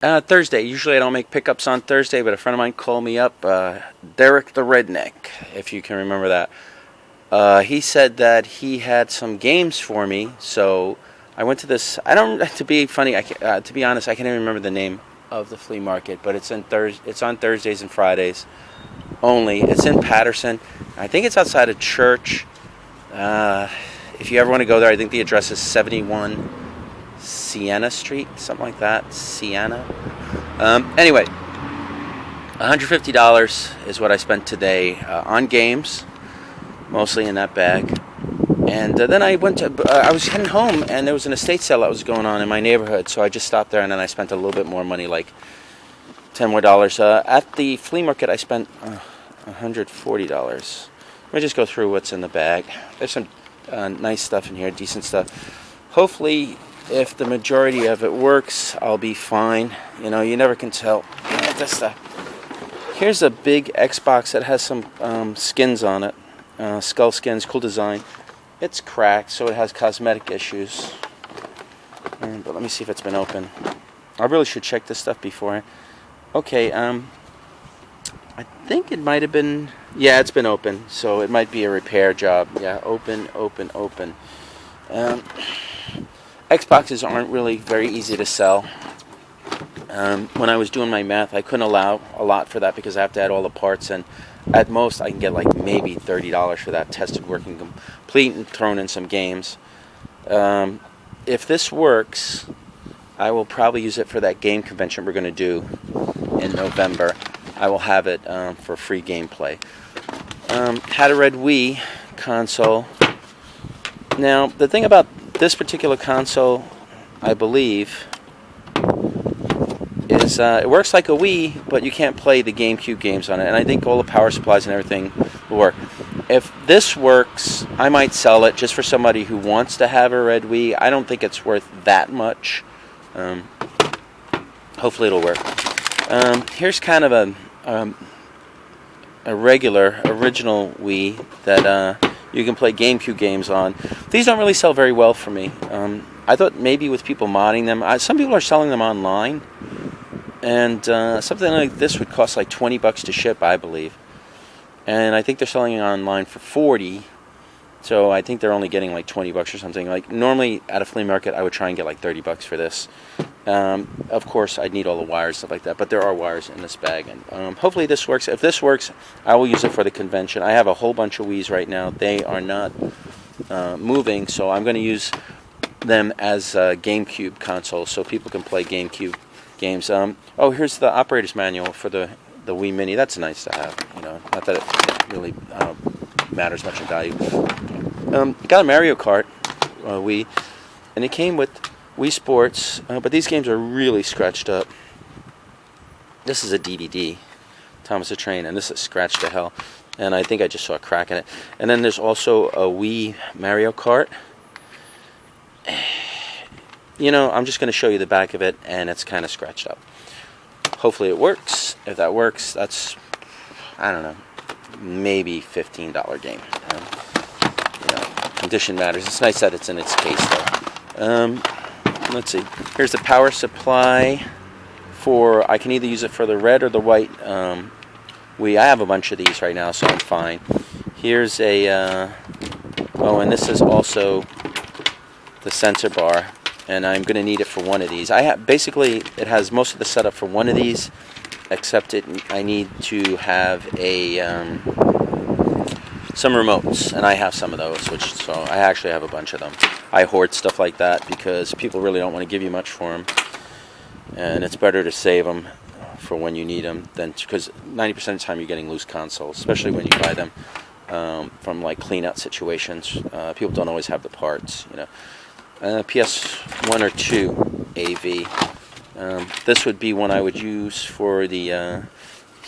Thursday. Usually I don't make pickups on Thursday, but a friend of mine called me up, Derek the Redneck, if you can remember that. He said that he had some games for me, so I went to this. I don't. To be funny, to be honest, I can't even remember the name of the flea market, but it's It's on Thursdays and Fridays only. It's in Patterson. I think it's outside of Church. If you ever want to go there, I think the address is 71 Sienna Street, something like that. Sienna. Anyway, $150 is what I spent today on games, mostly in that bag. And then I was heading home, and there was an estate sale that was going on in my neighborhood, so I just stopped there, and then I spent a little bit more money, like $10 more. At the flea market, I spent $140. Let me just go through what's in the bag. There's some nice stuff in here, decent stuff. Hopefully, if the majority of it works, I'll be fine. You know, you never can tell. This stuff. Here's a big Xbox that has some skins on it. Skull skins, cool design. It's cracked, so it has cosmetic issues. But let me see if it's been open. I really should check this stuff before. Okay, I think it might have been... Yeah, it's been open, so it might be a repair job. Yeah, open. Xboxes aren't really very easy to sell. When I was doing my math, I couldn't allow a lot for that because I have to add all the parts, and at most I can get like maybe $30 for that, tested, working, complete, and thrown in some games. If this works, I will probably use it for that game convention we're going to do in November. I will have it for free gameplay. Had a red Wii console. Now, the thing about this particular console, I believe, is it works like a Wii, but you can't play the GameCube games on it. And I think all the power supplies and everything will work. If this works, I might sell it just for somebody who wants to have a red Wii. I don't think it's worth that much. Hopefully it'll work. Here's kind of a regular, original Wii that you can play GameCube games on. These don't really sell very well for me. I thought maybe with people modding them, some people are selling them online, and something like this would cost like $20 to ship, I believe. And I think they're selling it online for $40, so I think they're only getting like $20 or something. Like normally at a flea market, I would try and get like $30 for this. Of course, I'd need all the wires, stuff like that, but there are wires in this bag, and hopefully this works. If this works, I will use it for the convention. I have a whole bunch of Wiis right now. They are not moving, so I'm going to use them as GameCube consoles so people can play GameCube games. Oh, here's the operator's manual for the Wii Mini. That's nice to have. You know, not that it really matters much in value. Got a Mario Kart Wii, and it came with Wii Sports, but these games are really scratched up. This is a DVD, Thomas the Train, and this is scratched to hell. And I think I just saw a crack in it. And then there's also a Wii Mario Kart. You know, I'm just going to show you the back of it, and it's kind of scratched up. Hopefully it works. If that works, that's, I don't know, maybe $15 game. You know, condition matters. It's nice that it's in its case, though. Let's see. Here's the power supply for, I can either use it for the red or the white Wii. I have a bunch of these right now, so I'm fine. Here's a, oh, and this is also the sensor bar, and I'm going to need it for one of these. Basically, it has most of the setup for one of these, except I need to have some remotes, and I have some of those, so I actually have a bunch of them. I hoard stuff like that because people really don't want to give you much for them, and it's better to save them for when you need them, than because 90% of the time you're getting loose consoles, especially when you buy them from like clean-out situations. People don't always have the parts, you know. PS1 or 2 AV. This would be one I would use for the,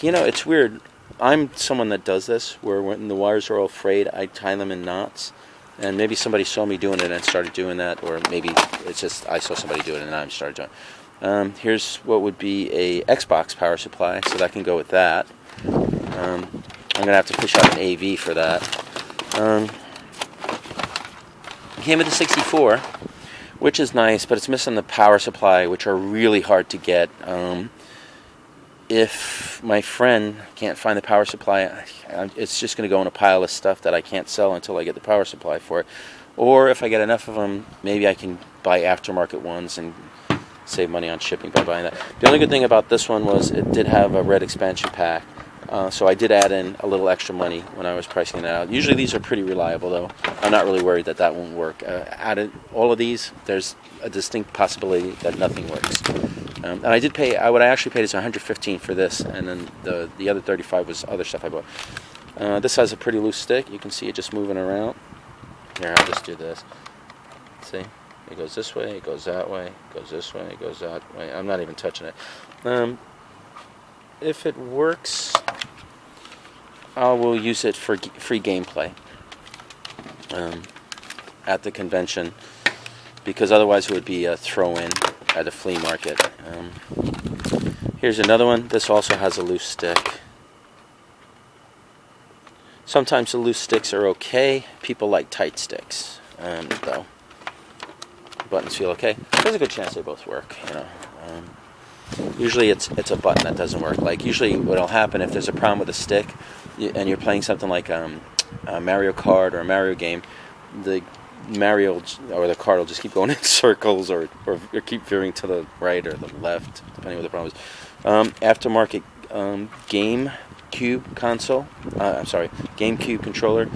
you know, it's weird. I'm someone that does this, where when the wires are all frayed, I tie them in knots. And maybe somebody saw me doing it and started doing that, or maybe it's just I saw somebody do it and I started doing it. Here's what would be a Xbox power supply, so that can go with that. I'm going to have to push out an AV for that. It came with a 64, which is nice, but it's missing the power supply, which are really hard to get. If my friend can't find the power supply, it's just going to go in a pile of stuff that I can't sell until I get the power supply for it. Or if I get enough of them, maybe I can buy aftermarket ones and save money on shipping by buying that. The only good thing about this one was it did have a red expansion pack, so I did add in a little extra money when I was pricing it out. Usually these are pretty reliable, though. I'm not really worried that that won't work. Added all of these, there's a distinct possibility that nothing works. And I did pay. What I actually paid is $115 for this, and then the other $35 was other stuff I bought. This has a pretty loose stick. You can see it just moving around. Here, I'll just do this. See, it goes this way, it goes that way, it goes this way, it goes that way. I'm not even touching it. If it works, I will use it for free gameplay at the convention, because otherwise it would be a throw-in at a flea market. Here's another one. This also has a loose stick. Sometimes the loose sticks are okay. People like tight sticks, though. Buttons feel okay. There's a good chance they both work, you know. Usually it's a button that doesn't work. Like usually what'll happen if there's a problem with a stick and you're playing something like a Mario Kart or a Mario game, the Mario or the card will just keep going in circles or keep veering to the right or the left, depending on what the problem is. Aftermarket GameCube console. GameCube controller.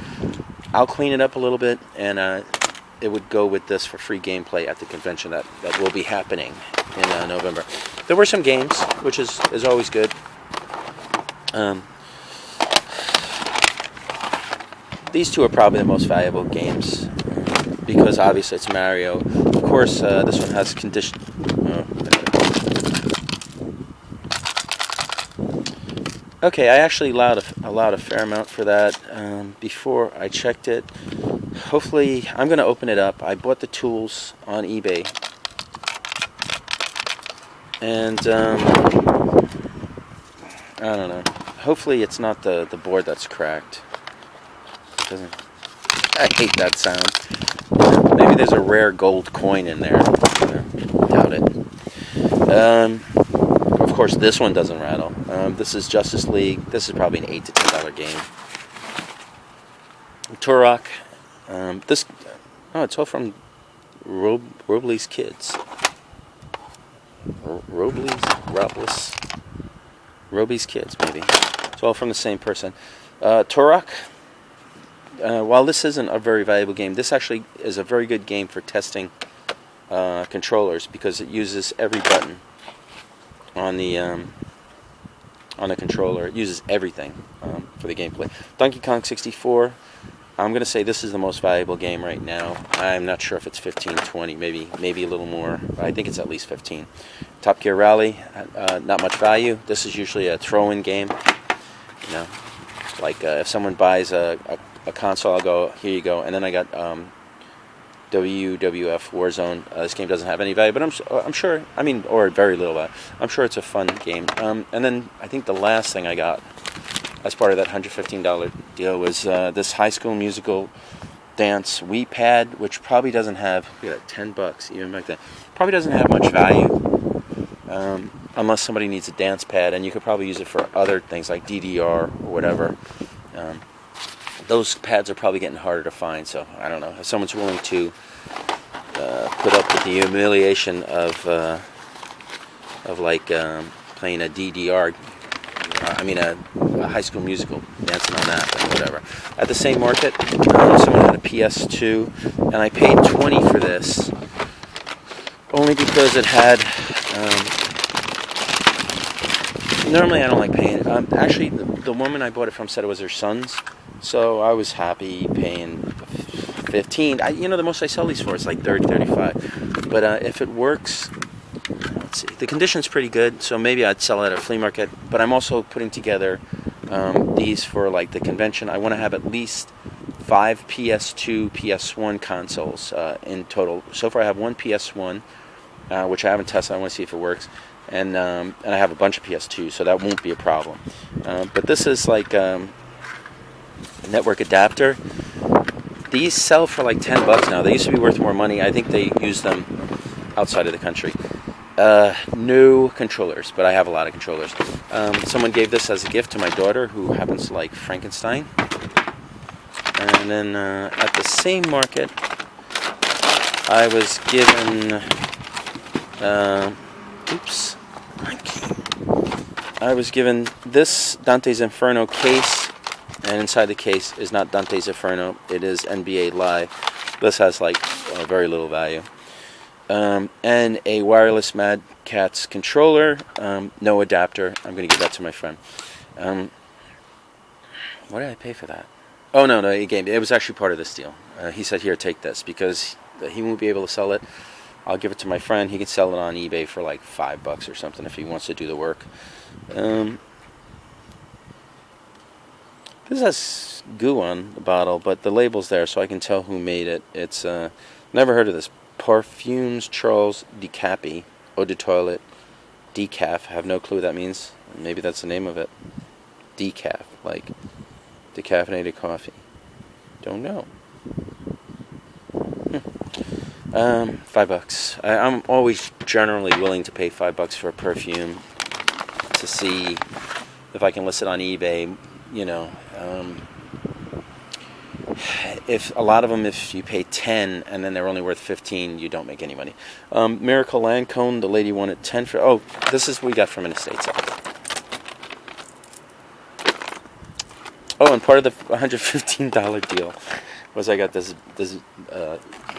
I'll clean it up a little bit, and it would go with this for free gameplay at the convention that will be happening in November. There were some games, which is always good. These two are probably the most valuable games, because obviously it's Mario. Of course, this one has condition. Okay, I actually allowed a fair amount for that before I checked it. Hopefully, I'm going to open it up. I bought the tools on eBay, and I don't know. Hopefully, it's not the board that's cracked. It doesn't. I hate that sound. Maybe there's a rare gold coin in there. Doubt it. Of course, this one doesn't rattle. This is Justice League. This is probably an $8 to $10 game. Turok. It's all from Robles Kids. Robles Kids, maybe. It's all from the same person. Turok. While this isn't a very valuable game, this actually is a very good game for testing controllers, because it uses every button on the controller. It uses everything for the gameplay. Donkey Kong 64. I'm going to say this is the most valuable game right now. I'm not sure if it's 15, 20, maybe a little more. I think it's at least 15. Top Gear Rally, not much value. This is usually a throw-in game. You know, like if someone buys a console, I'll go, here you go. And then I got WWF Warzone. This game doesn't have any value, but I'm sure. I mean, or very little value. I'm sure it's a fun game. And then I think the last thing I got as part of that $115 deal was this High School Musical dance Wii pad, which probably doesn't have, look at that, $10 even back then. Probably doesn't have much value unless somebody needs a dance pad, and you could probably use it for other things like DDR or whatever. Those pads are probably getting harder to find, so I don't know. If someone's willing to put up with the humiliation of like playing a DDR, a High School Musical, dancing on that, then whatever. At the same market, someone had a PS2, and I paid $20 for this, only because it had. Normally, I don't like paying. Actually, the woman I bought it from said it was her son's, so I was happy paying $15. The most I sell these for is like $30, $35. But if it works, let's see. The condition's pretty good, so maybe I'd sell it at a flea market. But I'm also putting together these for like the convention. I want to have at least 5 PS2, PS1 consoles in total. So far, I have one PS1, which I haven't tested. I want to see if it works. And I have a bunch of PS2, so that won't be a problem. But this is like a network adapter. These sell for like $10 now. They used to be worth more money. I think they use them outside of the country. No controllers, but I have a lot of controllers. Someone gave this as a gift to my daughter, who happens to like Frankenstein. And then at the same market, I was given. I was given this Dante's Inferno case, and inside the case is not Dante's Inferno. It is NBA Live. This has like very little value. And a wireless Mad Catz controller, no adapter. I'm going to give that to my friend. What did I pay for that? Oh, no, he gave me. It was actually part of this deal. He said, here, take this, because he won't be able to sell it. I'll give it to my friend. He can sell it on eBay for like $5 or something if he wants to do the work. This has goo on the bottle, but the label's there, so I can tell who made it. It's never heard of this. Perfumes Charles Decapi Eau de Toilette Decaf. I have no clue what that means. Maybe that's the name of it. Decaf, like decaffeinated coffee. Don't know. $5. I'm always generally willing to pay $5 for a perfume to see if I can list it on eBay. You know, if a lot of them, if you pay 10 and then they're only worth 15, you don't make any money. Miracle Lancome, the lady wanted 10 for. Oh, this is what we got from an estate sale. Oh, and part of the $115 deal was I got this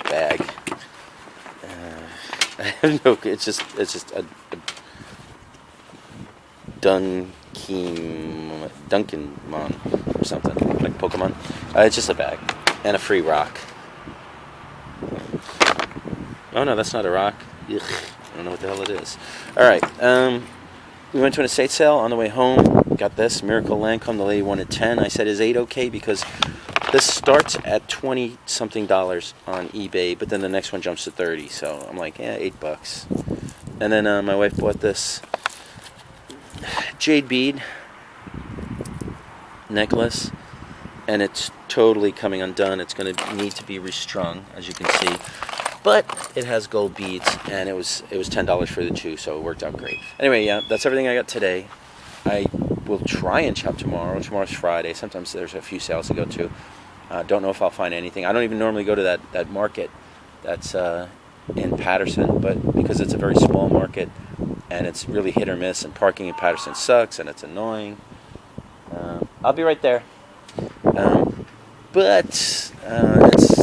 bag. I have no. It's just a Dunkinmon or something like Pokemon. It's just a bag and a free rock. Oh no, that's not a rock. Ugh, I don't know what the hell it is. All right, we went to an estate sale on the way home. Got this Miracle Lancome. The lady wanted 10. I said, "Is 8 okay?" Because this starts at $20-something on eBay, but then the next one jumps to 30. So I'm like, yeah, $8. And then my wife bought this jade bead necklace, and it's totally coming undone. It's going to need to be restrung, as you can see, but it has gold beads, and it was $10 for the two, so it worked out great. Anyway, yeah, that's everything I got today. I will try and shop tomorrow. Tomorrow's Friday. Sometimes there's a few sales to go to. Don't know if I'll find anything. I don't even normally go to that market that's in Patterson, but because it's a very small market and it's really hit or miss, and parking in Patterson sucks and it's annoying, I'll be right there. But it's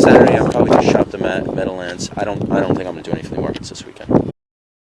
Saturday. I'll probably just shop the Meadowlands. I don't think I'm going to do any flea markets this weekend.